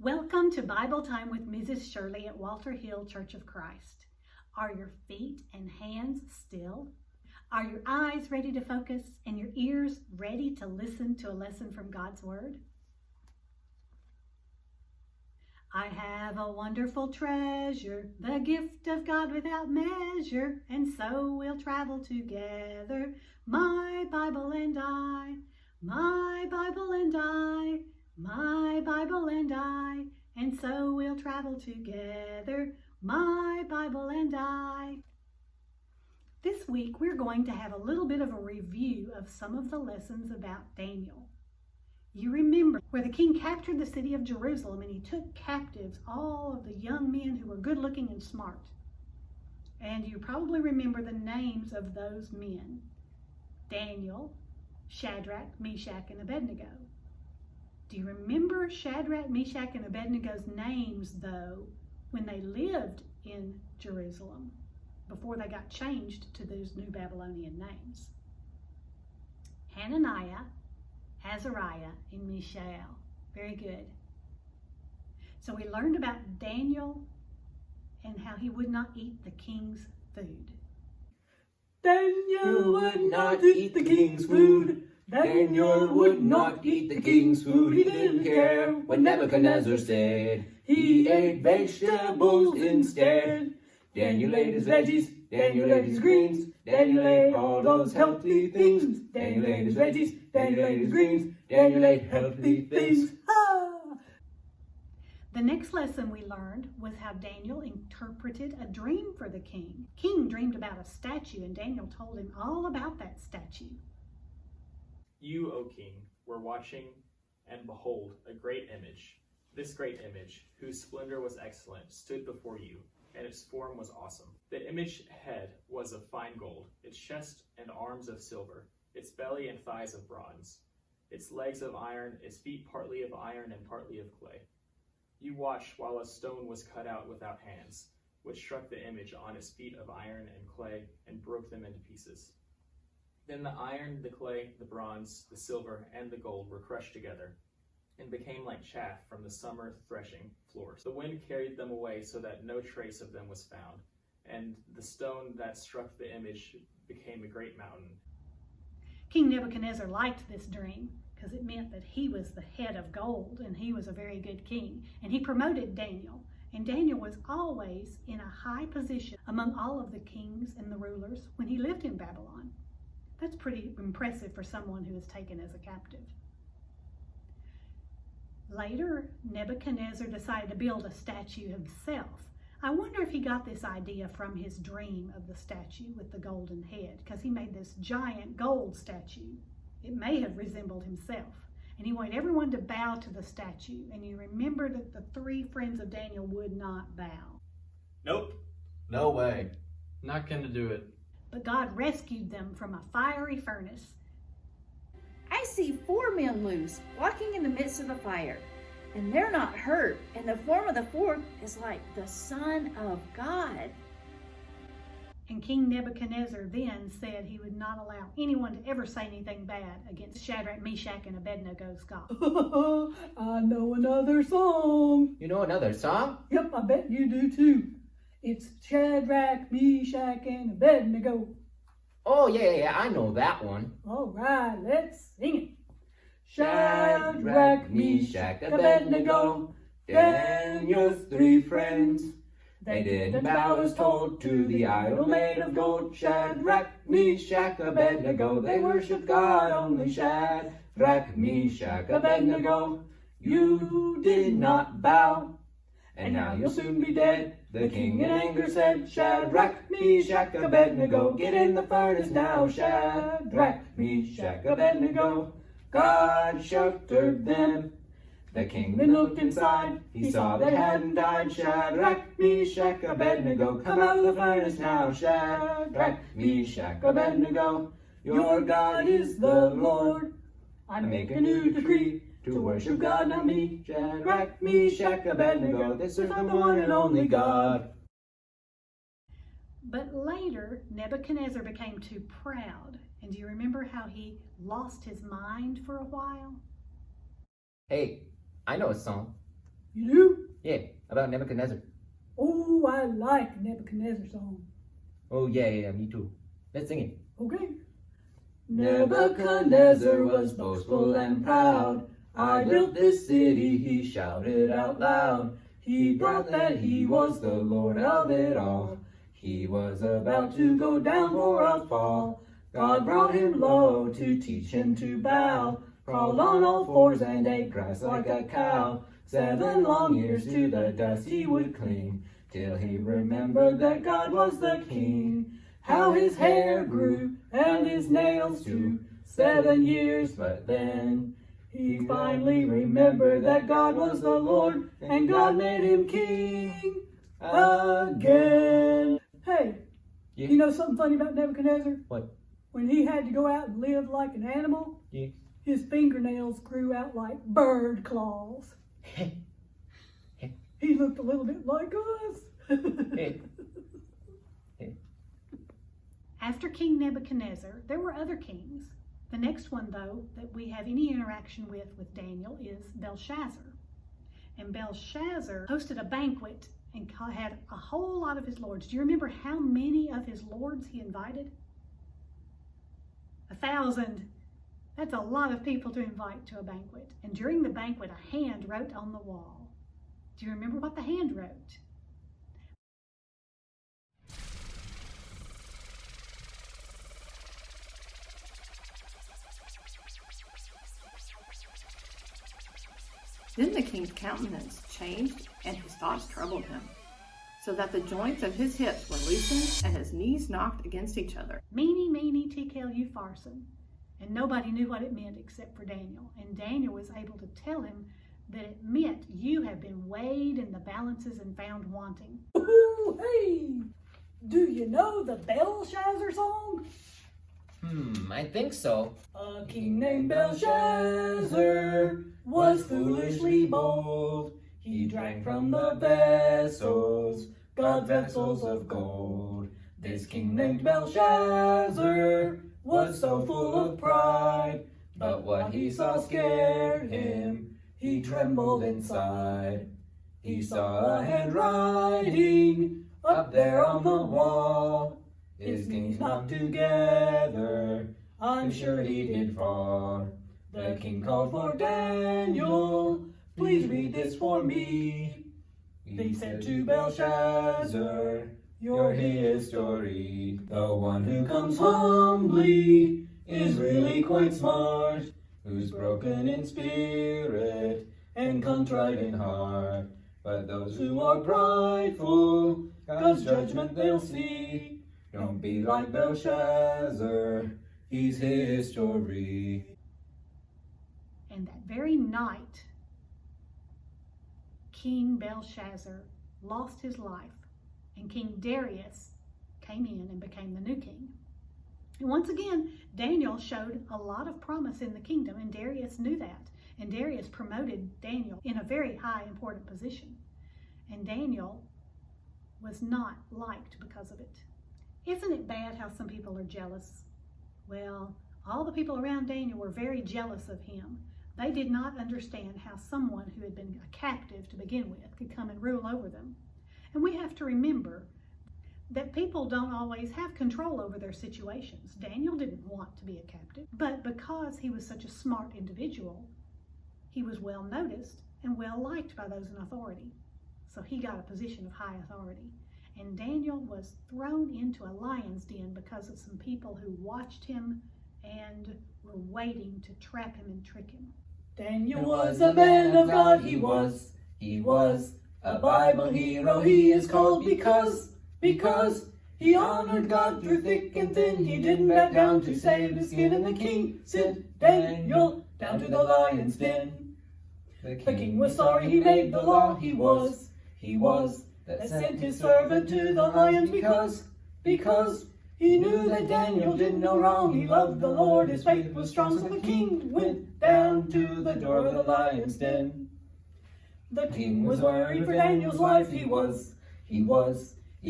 Welcome to Bible Time with Mrs. Shirley at Walter Hill Church of Christ. Are your feet and hands still? Are your eyes ready to focus and your ears ready to listen to a lesson from God's Word? I have a wonderful treasure, the gift of God without measure, and so we'll travel together, my Bible and I, my Bible and I, my Bible and I, and so we'll travel together, my Bible and I. This week we're going to have a little bit of a review of some of the lessons about Daniel. You remember where the king captured the city of Jerusalem and he took captives all of the young men who were good looking and smart. And you probably remember the names of those men: Daniel, Shadrach, Meshach, and Abednego. Do you remember Shadrach, Meshach, and Abednego's names, though, when they lived in Jerusalem, before they got changed to those new Babylonian names? Hananiah, Azariah, and Mishael. Very good. So we learned about Daniel and how he would not eat the king's food. Daniel would not eat the king's food. Daniel would not eat the king's food. He didn't care what Nebuchadnezzar said. He ate vegetables instead. Daniel ate his veggies. Daniel ate his greens. Daniel ate all those healthy things. Daniel ate his veggies. Daniel ate his greens. Daniel ate healthy things. The next lesson we learned was how Daniel interpreted a dream for the king. King dreamed about a statue, and Daniel told him all about that statue. You, O king, were watching, and behold, a great image. This great image, whose splendor was excellent, stood before you, and its form was awesome. The image head was of fine gold, its chest and arms of silver, its belly and thighs of bronze, its legs of iron, its feet partly of iron and partly of clay. You watched while a stone was cut out without hands, which struck the image on its feet of iron and clay and broke them into pieces. Then the iron, the clay, the bronze, the silver, and the gold were crushed together and became like chaff from the summer threshing floors. The wind carried them away so that no trace of them was found, and the stone that struck the image became a great mountain. King Nebuchadnezzar liked this dream because it meant that he was the head of gold and he was a very good king. And he promoted Daniel. And Daniel was always in a high position among all of the kings and the rulers when he lived in Babylon. That's pretty impressive for someone who was taken as a captive. Later, Nebuchadnezzar decided to build a statue himself. I wonder if he got this idea from his dream of the statue with the golden head, because he made this giant gold statue. It may have resembled himself. And he wanted everyone to bow to the statue. And you remember that the three friends of Daniel would not bow. Nope. No way. Not gonna do it. But God rescued them from a fiery furnace. I see 4 men loose, walking in the midst of the fire, and they're not hurt, and the form of the fourth is like the Son of God. And King Nebuchadnezzar then said he would not allow anyone to ever say anything bad against Shadrach, Meshach, and Abednego's God. I know another song. You know another song? Yep, I bet you do too. It's Shadrach, Meshach, and Abednego. Oh, yeah, I know that one. All right, let's sing it. Shadrach, Meshach, Abednego, Daniel's 3 friends. They didn't bow as told to the idol made of gold. Shadrach, Meshach, Abednego, they worship God only. Shadrach, Meshach, Abednego, you did not bow, and now you'll soon be dead. The king in anger said, Shadrach, Meshach, Abednego, get in the furnace now. Shadrach, Meshach, Abednego, God sheltered them. The king then looked inside, he saw they hadn't died. Shadrach, Meshach, Abednego, come out of the furnace now. Shadrach, Meshach, Abednego, your God is the Lord. I make a new decree to worship God, not me. Shadrach, Meshach, Abednego, they serve the one and only God. But later, Nebuchadnezzar became too proud. And do you remember how he lost his mind for a while? Hey, I know a song. You do? Yeah, about Nebuchadnezzar. Oh, I like Nebuchadnezzar's song. Oh, yeah, me too. Let's sing it. Okay. Nebuchadnezzar was boastful and proud. I built this city, he shouted out loud. He thought that he was the Lord of it all. He was about to go down for a fall. God brought him low to teach him to bow. Crawled on all fours and ate grass like a cow. 7 long years to the dust he would cling, till he remembered that God was the king. How his hair grew and his nails too, 7 years, but then he finally remembered that God was the Lord, and God made him king again. Hey, Yeah. you know something funny about Nebuchadnezzar? What? When he had to go out and live like an animal, Yeah. his fingernails grew out like bird claws. He looked a little bit like us. After King Nebuchadnezzar, there were other kings. The next one, though, that we have any interaction with Daniel is Belshazzar. And Belshazzar hosted a banquet and had a whole lot of his lords. Do you remember how many of his lords he invited? 1,000. That's a lot of people to invite to a banquet. And during the banquet, a hand wrote on the wall. Do you remember what the hand wrote? Then the king's countenance changed, and his thoughts troubled him, so that the joints of his hips were loosened, and his knees knocked against each other. Meeny, meeny, tekel, upharsin. And nobody knew what it meant except for Daniel. And Daniel was able to tell him that it meant you have been weighed in the balances and found wanting. Ooh, hey! Do you know the Belshazzar song? I think so. A king named Belshazzar was foolishly bold. He drank from the vessels, God's vessels of gold. This king named Belshazzar was so full of pride, but what he saw scared him. He trembled inside. He saw a handwriting up there on the wall. His knees knocked together, I'm sure he did fall. The king called for Daniel, please read this for me. He said to Belshazzar, your history. The one who comes humbly is really quite smart, who's broken in spirit and contrite in heart. But those who are prideful, God's judgment they'll see. Don't be like Belshazzar, he's history. And that very night, King Belshazzar lost his life, and King Darius came in and became the new king. And once again, Daniel showed a lot of promise in the kingdom, and Darius knew that. And Darius promoted Daniel in a very high, important position. And Daniel was not liked because of it. Isn't it bad how some people are jealous? Well, all the people around Daniel were very jealous of him. They did not understand how someone who had been a captive to begin with could come and rule over them. And we have to remember that people don't always have control over their situations. Daniel didn't want to be a captive, but because he was such a smart individual, he was well noticed and well liked by those in authority. So he got a position of high authority. And Daniel was thrown into a lion's den because of some people who watched him and were waiting to trap him and trick him. Daniel was a man of God, he was a Bible hero. He is called because he honored God through thick and thin. He didn't back down to save his skin, and the king sent Daniel down to the lion's den. The king was sorry he made the law. He was that sent his servant to the lions because he knew that Daniel did no wrong. He loved the Lord, his faith was strong. So the king went down to the door of the lion's den. The king was worried for Daniel's life. He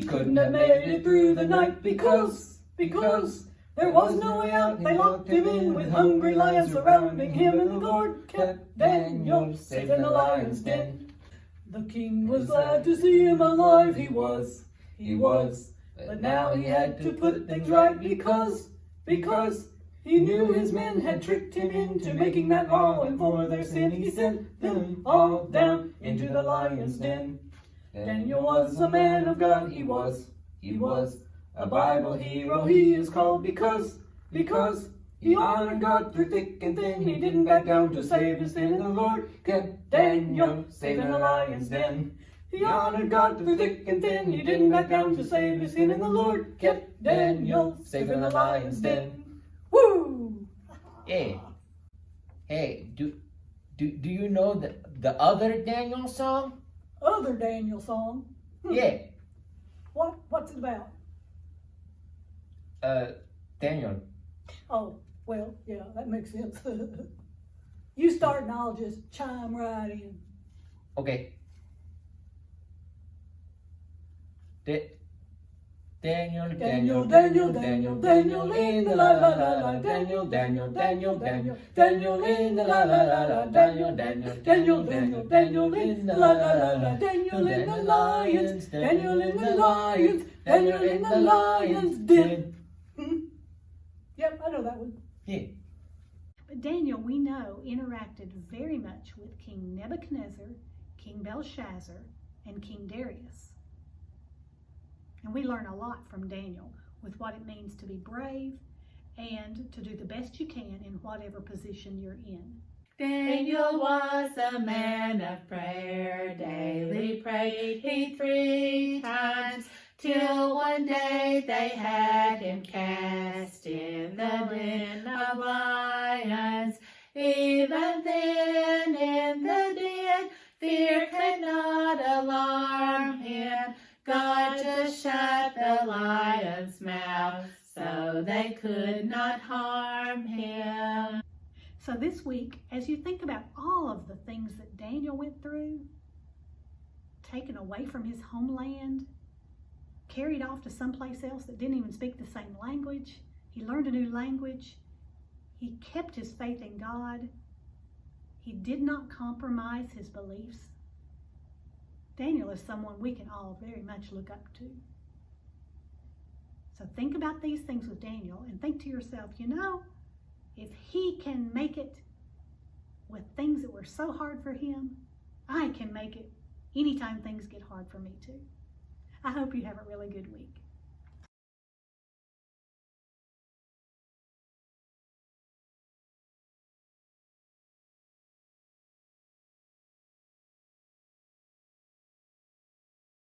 couldn't have made it through the night because there was no way out. They locked him in with hungry lions surrounding him, and the Lord kept Daniel safe in the lion's den. The king was glad to see him alive, he was. But now he had to put things right because he knew his men had tricked him into making that vow, and for their sin he sent them all down into the lion's den. Daniel was a man of God, he was a Bible hero, he is called because he honored God through thick and thin. He didn't back down to save his sin, and the Lord kept Daniel safe in the lion's den. He honored God through thick and thin. He didn't back down to save his sin, and the Lord kept Daniel safe in the lion's den. Woo! Hey, do you know the other Daniel song? Other Daniel song? Yeah. What's it about? Daniel. Oh, well, yeah, that makes sense. You start and I'll just chime right in. Okay. Daniel in the la la la la, Daniel in the la la la la, Daniel in the la la la la, Daniel in the lions, Daniel in the lions den. Yep, I know that one. Yeah. But Daniel, we know, interacted very much with King Nebuchadnezzar, King Belshazzar, and King Darius. And we learn a lot from Daniel with what it means to be brave and to do the best you can in whatever position you're in. Daniel was a man of prayer, daily prayed he 3 times, till one day they had him cast in the den of lions. Even then in the den, fear could not alarm him. God just shut the lion's mouth, so they could not harm him. So this week, as you think about all of the things that Daniel went through, taken away from his homeland, carried off to someplace else that didn't even speak the same language, he learned a new language, he kept his faith in God, he did not compromise his beliefs. Daniel is someone we can all very much look up to. So think about these things with Daniel and think to yourself, you know, if he can make it with things that were so hard for him, I can make it anytime things get hard for me too. I hope you have a really good week.